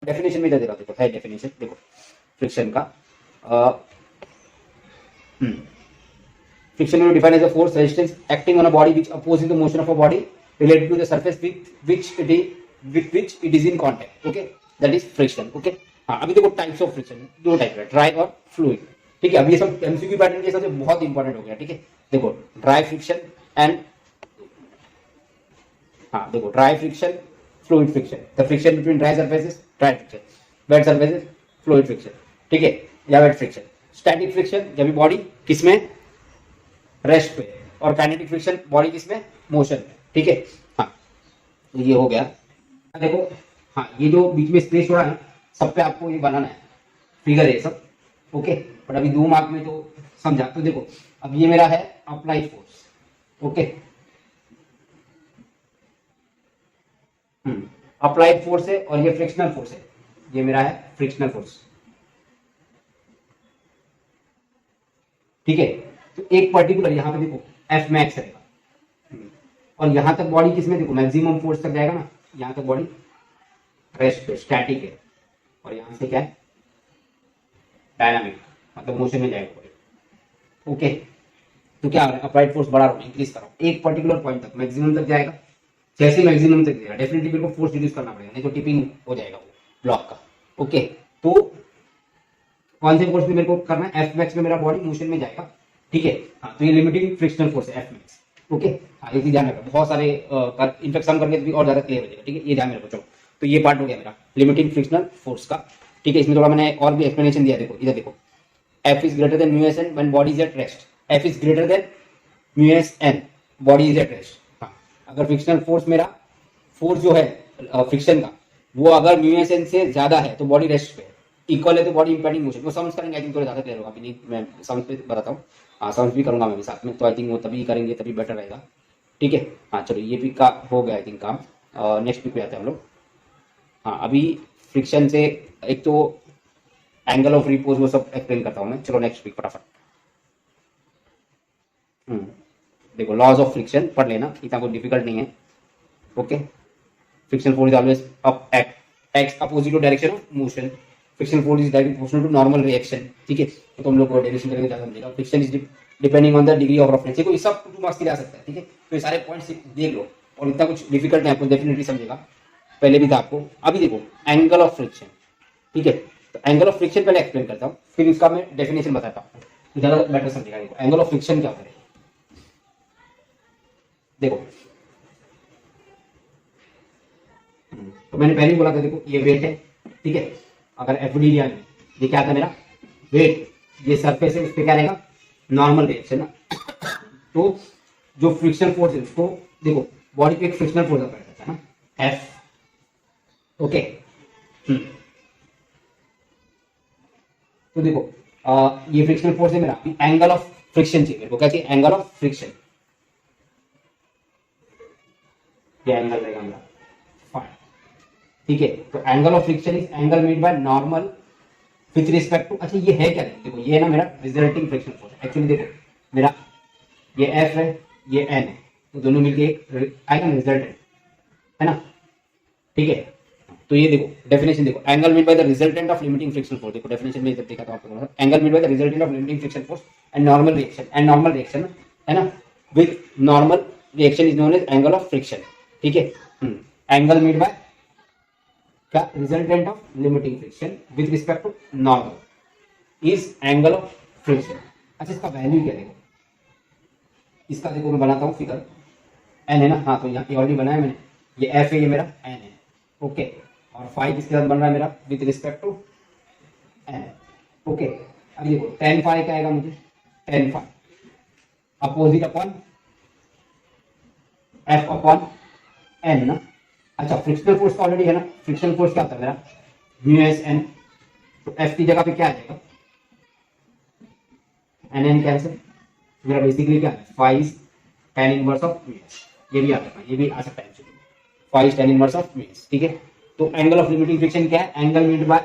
Definition में इधर दे रहा हूं, देखो है डेफिनेशन, देखो फ्रिक्शन का friction will be defined as a force resistance acting on a body which opposes the motion of a body related to the surface with which it is in contact. Okay, that is friction. Okay, हाँ अभी देखो types of friction, दो type है, dry और fluid. ठीक है, अब ये सब एमसीक्यू पैटर्न के हिसाब से बहुत इंपॉर्टेंट हो गया. ठीक है, देखो ड्राई फ्रिक्शन एंड हाँ देखो dry friction, fluid friction, the friction between dry surfaces dry friction, wet surfaces fluid friction. ठीक है, या वेट फ्रिक्शन. स्टैटिक फ्रिक्शन जब बॉडी किसमें रेस्ट पे, और काइनेटिक फ्रिक्शन बॉडी किसमें मोशन में. ठीक है, हाँ ये हो गया. देखो हाँ ये जो बीच में स्पेस छोड़ा है सब पे आपको ये बनाना है फिगर है सब. ओके, बट अभी 2 मार्क में तो समझा. तो देखो अब ये मेरा है applied force. Okay, applied force है और ये फ्रिक्शनल फोर्स है. ये मेरा है फ्रिक्शनल फोर्स. ठीक है, तो एक पर्टिकुलर यहाँ पे देखो एफ मैक्स रहेगा और यहां तक बॉडी किसमें देखो मैक्सिमम फोर्स तक जाएगा ना. यहां तक बॉडी रेस्ट पे स्टैटिक है और यहां से क्या है डायनामिक, मतलब मोशन में जाएगा बॉडी. ओके, तो क्या अप्लाइड फोर्स बढ़ा रहा हूं, इंक्रीज कर रहा हूं, एक पर्टिकुलर पॉइंट तक मैक्सिमम तक जाएगा. जैसे मैक्सिमम तक जाएगा डेफिनेटली मेरे को फोर्स रिड्यूस करना पड़ेगा, नहीं तो टिपिंग हो जाएगा वो ब्लॉक का. ओके, तो कौन से फोर्स में मेरे को करना है, एफ मैक्स में मेरा बॉडी मोशन में जाएगा. ठीक है, हाँ तो ये लिमिटिंग फ्रिक्शनल फोर्स है एफ मैक्स. ओके, हाँ ये ध्यान रखो, बहुत सारे इनफेक्ट सम करके भी और ज्यादा क्लियर हो जाएगा. ठीक है, ये ध्यान में रखो. चलो तो ये पार्ट हो गया मेरा लिमिटिंग फ्रिक्शनल फोर्स का. ठीक है, इसमें थोड़ा मैंने और भी एक्सप्लेनेशन दिया. देखो इधर देखो, F is greater than mu S N when body is at rest. F is greater than mu S N, body is at rest. हाँ, अगर फ्रिक्शनल फोर्स मेरा फोर्स जो है फ्रिक्शन का वो अगर म्यू एस एन से ज्यादा है तो बॉडी रेस्ट पे, इक्वल है तो बॉडी इंपैक्टिंग मोशन. वो समझ करेंगे आई थिंक थोड़ा ज्यादा क्लियर होगा. अभी नहीं मैं समझ पे बताता हूँ, हाँ समझ भी करूंगा मैं भी साथ में, तो आई थिंक वो तभी करेंगे तभी बेटर रहेगा. ठीक है, हाँ चलो ये भी का हो गया आई थिंक काम. नेक्स्ट वीक पे आते हैं हम लोग. हाँ अभी फ्रिक्शन से एक तो एंगल ऑफ रिपोज वो सब एक्सप्लेन करता हूँ मैं. चलो नेक्स्ट वीक फटाफट. देखो लॉज ऑफ फ्रिक्शन पढ़ लेना, इतना कोई डिफिकल्ट नहीं है. Okay, friction force is always up X opposite to direction of motion. Friction force is directly proportional to normal reaction. ठीक है, तो हम लोग को डेरिवेशन करेंगे ज्यादा समझेगा. Friction is depending on the degree of roughness. देखो ये सब 2 मार्क्स के लिए आ सकता है. ठीक है, तो ये सारे पॉइंट्स देख लो और इतना कुछ डिफिकल्ट नहीं आपको डेफिनेटली समझेगा. पहले भी था आपको. अभी देखो एंगल ऑफ फ्रिक्शन. ठीक है, तो एंगल ऑफ फ्रिक्शन पहले एक्सप्लेन करता हूँ, फिर इसका मैं डेफिनेशन बताता हूँ, ज्यादा बेटर समझेगा. देखो एंगल ऑफ फ्रिक्शन क्या होता है. देखो तो मैंने पहले ही बोला था, देखो ये वेट है. ठीक है, अगर एफ डी लिया ये क्या था मेरा वेट, ये सरफेस है, उस पर क्या रहेगा नॉर्मल रिएक्शन ना. तो जो फ्रिक्शन फोर्स है उसको देखो बॉडी पे एक फ्रिक्शनल फोर्स अप्लाई करता है ना एफ. ओके, तो देखो ये फ्रिक्शनल फोर्स है मेरा. एंगल ऑफ फ्रिक्शन चाहिए मेरे को, क्या चाहिए एंगल ऑफ फ्रिक्शन. ये एंगल रहेगा मेरा फाइन. ठीक है, तो angle of friction is angle made by normal with respect to. अच्छा ये है क्या, देखो ये है ना मेरा रिजल्टिंग फ्रिक्शन फोर्स. एक्चुअली देखो मेरा ये एफ है ये एन है, तो दोनों मिलके एक आएगा रिजल्टेंट है ना. ठीक है, तो ये देखो डेफिनेशन देखो, angle made by the resultant of limiting friction force. देखो डेफिनेशन में इधर देखा था आपको, angle made by the resultant of limiting friction force and normal reaction है ना. With normal reaction is known as angle of friction. ठीक है, एंगल मेड बाय का resultant of limiting friction with respect to normal is angle of friction. अच्छा इसका value क्या देखो, इसका देखो मैं बनाता हूँ फिगर. एन है ना, हाँ तो यहाँ ऑलरेडी बनाया मैंने. ये एफ है, ये मेरा एन है. ओके, और फाइव किसके साथ बन रहा है मेरा with respect to N. Okay, अब देखो टेन फाइव क्या आएगा मुझे, tan phi opposite upon F upon N ना. अच्छा फ्रिक्शनल फोर्स ऑलरेडी है ना, फ्रिक्शनल फोर्स क्या होता है मेरा म्यू एस एन. तो एफ की जगह पे क्या आ जाएगा एन एन कैंसिल. मेरा बेसिकली क्या है 5 tan inverse of mu S. ये भी आ सकता है, ये भी आ सकता है 5 tan inverse of mu s. ठीक है, तो एंगल ऑफ लिमिटिंग फ्रिक्शन क्या है, angle made by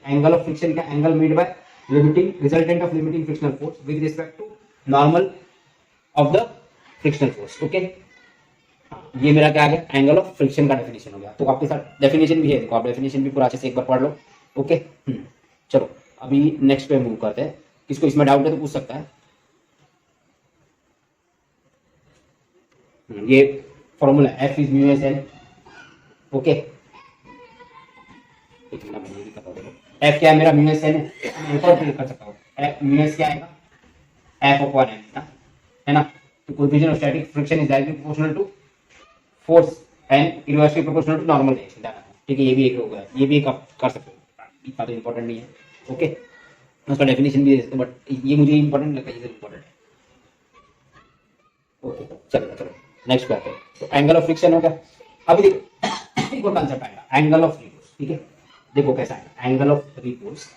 angle of friction क्या, angle made by limiting resultant of limiting frictional force with respect to normal of the frictional force. Okay, हाँ, ये मेरा क्या आ गया, एंगल ऑफ फ्रिक्शन का डेफिनेशन हो गया। तो आपके साथ डेफिनेशन भी है, देखो आप डेफिनेशन भी पूरा अच्छे से एक बार पढ़ लो। ओके, चलो अभी नेक्स्ट पे मूव करते हैं। किसको इसमें डाउट है तो पूछ सकता है। ये formula F is mu S N. Okay, F क्या है मेरा, म्यू एस एन है। एक और कर सकता हूँ, म्यू एस क्या आएगा, एफ अपॉन एन, है ना। तो coefficient of static friction is directly proportional to force and inversely proportional to normal direction. ठीक है, ये भी एक होगा, ये भी एक आप कर सकते हो, इतना तो इंपॉर्टेंट नहीं है। ओके, उसका डेफिनेशन भी है, बट ये मुझे इंपॉर्टेंट लगता है, ये इंपॉर्टेंट है। ओके, चलो नेक्स्ट पे आते हैं। तो एंगल ऑफ फ्रिक्शन हो गया। अभी देखो एक और कंसेप्ट आएगा, एंगल ऑफ रिपोर्स। ठीक है, देखो कैसा है एंगल ऑफ रिपोर्स।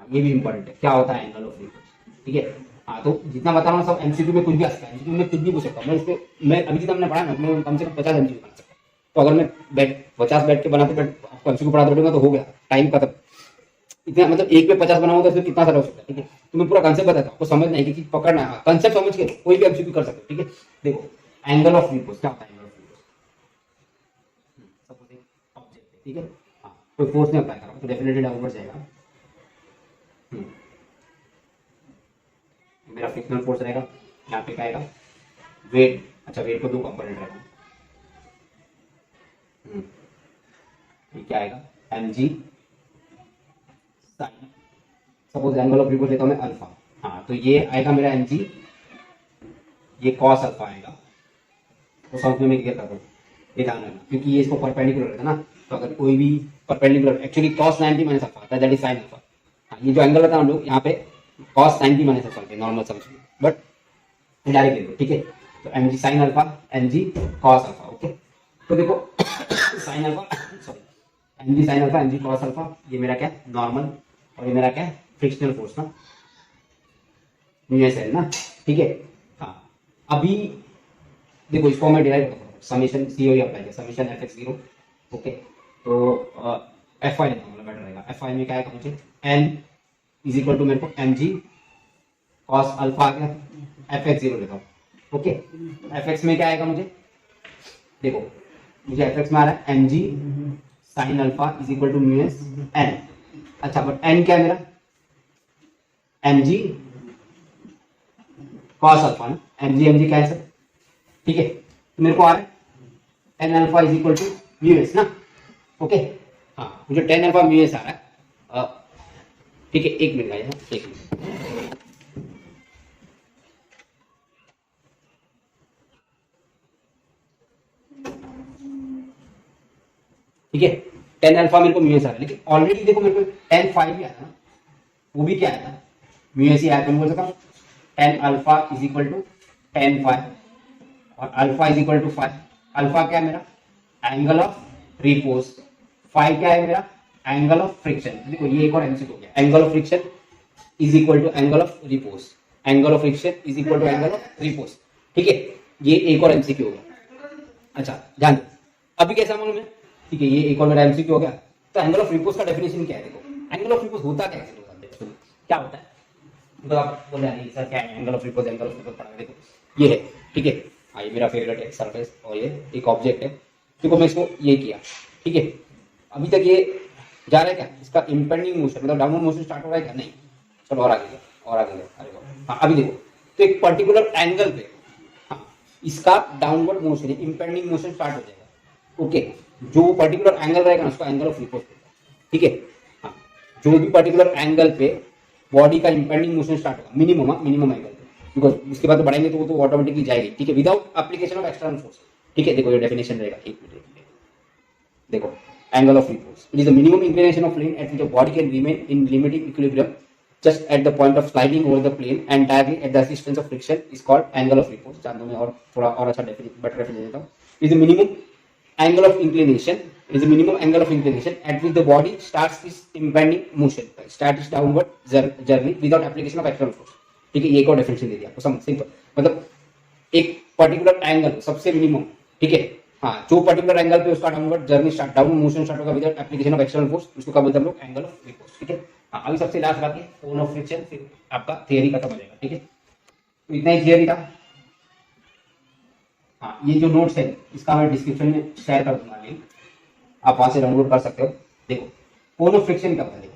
ये भी इंपॉर्टेंट है, क्या होता है एंगल ऑफ रिपोर्स। ठीक है, हाँ तो जितना बता रहा हूँ सब एमसीक्यू में कुछ भी आ सकता है, एमसीक्यू में कुछ भी पूछ सकता हूँ। मैं अभी जितना हमने पढ़ा ना, मैं कम से कम 50 एमसीक्यू बना सकता हूँ। तो अगर मैं 50 बैठ के बनाते आपको एमसीक्यू पढ़ा दूंगा तो हो गया, टाइम खत्म। इतना मतलब एक पे 50 बनाऊंगा तो फिर कितना सारा हो सकता है। ठीक है, तो मैं पूरा कंसेप्ट बताता हूँ, आपको समझना है कि पकड़ना है, कंसेप्ट समझ के कोई भी एमसीक्यू कर सकते हो। ठीक है, देखो एंगल ऑफ रिपोर्स क्या होता है, एंगल ऑफ रिपोर्स सपोज एक ऑब्जेक्ट है। ठीक है, हाँ कोई फोर्स नहीं अप्लाई कर रहा तो डेफिनेटली डाउनवर्ड जाएगा। मेरा फ्रिक्शनल फोर्स रहेगा, यहाँ पे क्या आएगा, वेट। अच्छा, वेट को दो कंपोनेंट रहेगा, क्या आएगा, mg sine, suppose angle of repose लेता हूं मैं अल्फा। हाँ तो ये आएगा मेरा mg, ये कॉस अल्फा आएगा। तो साउथ में मैं क्लियर कर दूं, ये ध्यान रखना क्योंकि ये इसको परपेंडिकुलर है ना। तो अगर कोई भी perpendicular, actually cos 90 minus alpha आता है, दैट इज साइन अल्फा। हाँ, ये जो एंगल होता है हम लोग यहाँ पे कॉस 90 माइनस अल्फा लेते हैं, नॉर्मल समझ, बट डायरेक्ट ले लो। ठीक है, तो mg sine alpha, mg cos alpha. Okay, तो देखो sine alpha, sorry mg sine alpha, mg cos alpha, ये मेरा क्या नॉर्मल, और ये मेरा क्या फ्रिक्शनल फोर्स ना, म्यू एस एन ना। ठीक है, हाँ अभी देखो इसको मैं डिराइव करता हूँ, समेशन सी ओ अप्लाई किया, समेशन एफ एक्स 0। ओके, तो एफ आई लेता हूँ, बेटर रहेगा। एफ आई में क्या आएगा मुझे, एन इज इक्वल टू मेरे को mg कॉस अल्फा आ गया, एफ एक्स 0 लेता हूँ। ओके, एफ एक्स में क्या आएगा मुझे, देखो मुझे एफ एक्स में आ रहा है mg sine alpha is equal to mu S N. अच्छा, बट एन क्या है मेरा, mg कॉस अल्फा ना, mg कैंसिल। ठीक है, तो मेरे को आ रहा है N alpha is equal to mu S ना। ओके, हाँ मुझे टेन अल्फा म्यू एस आ रहा है। ठीक है, एक मिनट आइए, एक मिनट। ठीक है, टेन अल्फा मेरे को म्यू एस आ रहा है, लेकिन ऑलरेडी देखो मेरे को टेन फाइव भी आया था ना, वो भी क्या आया था, म्यू एस ही आया था। मैं बोल सकता हूँ tan alpha is equal to tan five, और alpha is equal to 5। Alpha क्या है मेरा, एंगल ऑफ रिपोज, 5 क्या है मेरा, एंगल ऑफ फ्रिक्शन। देखो ये एक और एमसीक्यू हो गया, angle of friction is equal to angle of repose, angle of friction is equal to angle of repose. ठीक है, ये एक और एमसीक्यू हो गया। अच्छा ध्यान दो, अभी कैसा मालूम है, ठीक है ये एक और मेरा एमसीक्यू हो गया। तो एंगल ऑफ रिपोज का डेफिनेशन क्या है, देखो एंगल ऑफ रिपोज होता क्या है, क्या होता है, तो आप बोल रहे हैं सर क्या है angle of repose, angle of repose पढ़ा, देखो ये है। ठीक है, हाँ ये मेरा फेवरेट है सरफेस, और ये एक ऑब्जेक्ट है। देखो मैं इसको ये किया, ठीक है, अभी तक ये जा रहा है क्या, इसका इंपेंडिंग मोशन मतलब डाउनवर्ड मोशन स्टार्ट हो रहा है क्या, नहीं। चलो और आगे और आगे अरे हाँ अभी देखो, तो एक पर्टिकुलर एंगल पे हाँ इसका downward motion impending motion start हो जाएगा। ओके, जो पर्टिकुलर एंगल रहेगा ना उसको एंगल ऑफ रिपोज। ठीक है, हाँ जो भी पर्टिकुलर एंगल पे बॉडी का इंपेंडिंग मोशन स्टार्ट होगा, मिनिमम एंगल, बिकॉज उसके बाद तो बढ़ेंगे तो वो तो ऑटोमेटिकली जाएगी। ठीक है, without application of external force. ठीक है, देखो ये डेफिनेशन रहेगा, एक मिनट देखो, angle of repose it is the minimum inclination of plane at which the body can remain in limiting equilibrium just at the point of sliding over the plane entirely at the assistance of friction is called angle of repose. जान दो मैं और थोड़ा और अच्छा better definition देता हूँ। Is the minimum angle of inclination is the minimum angle of inclination at which the body starts its impending motion, start its downward journey without application of external force। ठीक है, ये एक और definition दे दिया आपको, समझ सिंपल, मतलब एक पर्टिकुलर एंगल सबसे मिनिमम। ठीक है, हाँ जो पर्टिकुलर एंगल पे उसका downward journey start, downward motion start होगा without application of external force, उसको क्या बोलते हैं हम लोग, एंगल ऑफ रिपोज। ठीक है, हाँ अभी सबसे लास्ट बात है कोन ऑफ फ्रिक्शन, फिर आपका थियरी खत्म हो जाएगा। ठीक है, तो इतना ही थियरी था। हाँ, ये जो नोट्स है इसका मैं डिस्क्रिप्शन में शेयर कर दूंगा लिंक, आप वहां से डाउनलोड कर सकते हो। देखो कोन ऑफ फ्रिक्शन क्या होता है, देखो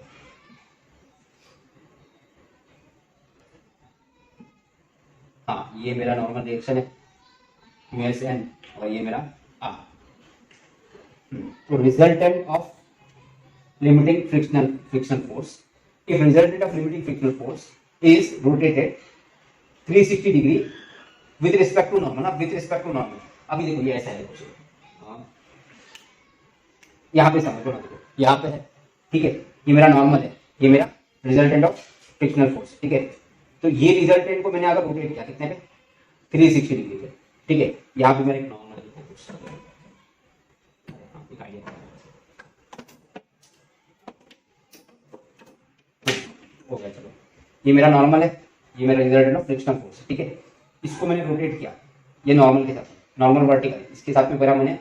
हाँ, ये मेरा नॉर्मल रिएक्शन है USN और ये मेरा R। तो resultant of limiting friction force, if resultant of limiting frictional force is rotated 360 degree with respect to normal, with respect to normal। अभी देखो ये ऐसा है, देखो यहाँ पे समझो ना, देखो यहाँ पे है, ठीक है, ये मेरा नॉर्मल है, ये मेरा रिजल्टेंट ऑफ फ्रिक्शनल फोर्स, ठीक है। तो ये रिजल्टेंट को मैंने अगर रोटेट किया कितने पे, 360 डिग्री पे, ठीक है। यहाँ पे मेरा एक नॉर्मल हो गया, चलो ये मेरा नॉर्मल है, ये मेरा रिजल्टेंट ऑफ फ्रिक्शनल फोर्स, ठीक है। इसको मैंने रोटेट किया, ये नॉर्मल के साथ, नॉर्मल वर्टिकल, इसके साथ में मेरा मैंने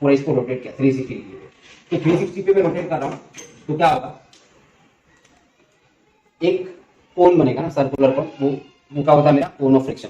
पूरा इसको रोटेट किया 360 डिग्री पे। तो 360 पे मैं रोटेट कर रहा हूँ तो क्या होगा, एक कोन बनेगा ना सर्कुलर कोन, वो क्या होता है मेरा कोन ऑफ फ्रिक्शन।